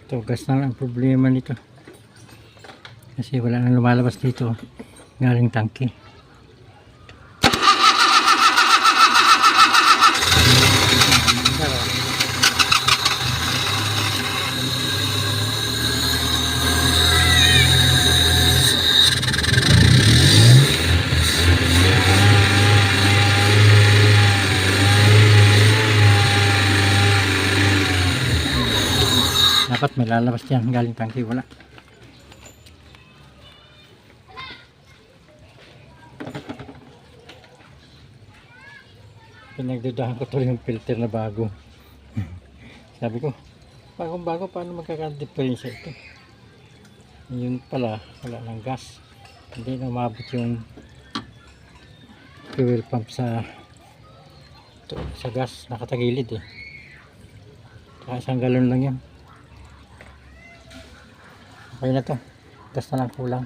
Ito, gas na ang problema nito. Kasi wala nang lumalabas dito. Galing tangke. Dapat may lalabas dyan galing tangke, wala. Pinagdudahan ko tuloy yung filter na bago. Sabi ko, bagong bago, paano magkaka-difference ito? Yun pala, wala ng gas. Hindi na umabot yung fuel pump sa gas, nakatagilid eh. Saka isang galon lang yan. Okay na to, gas na lang kulang.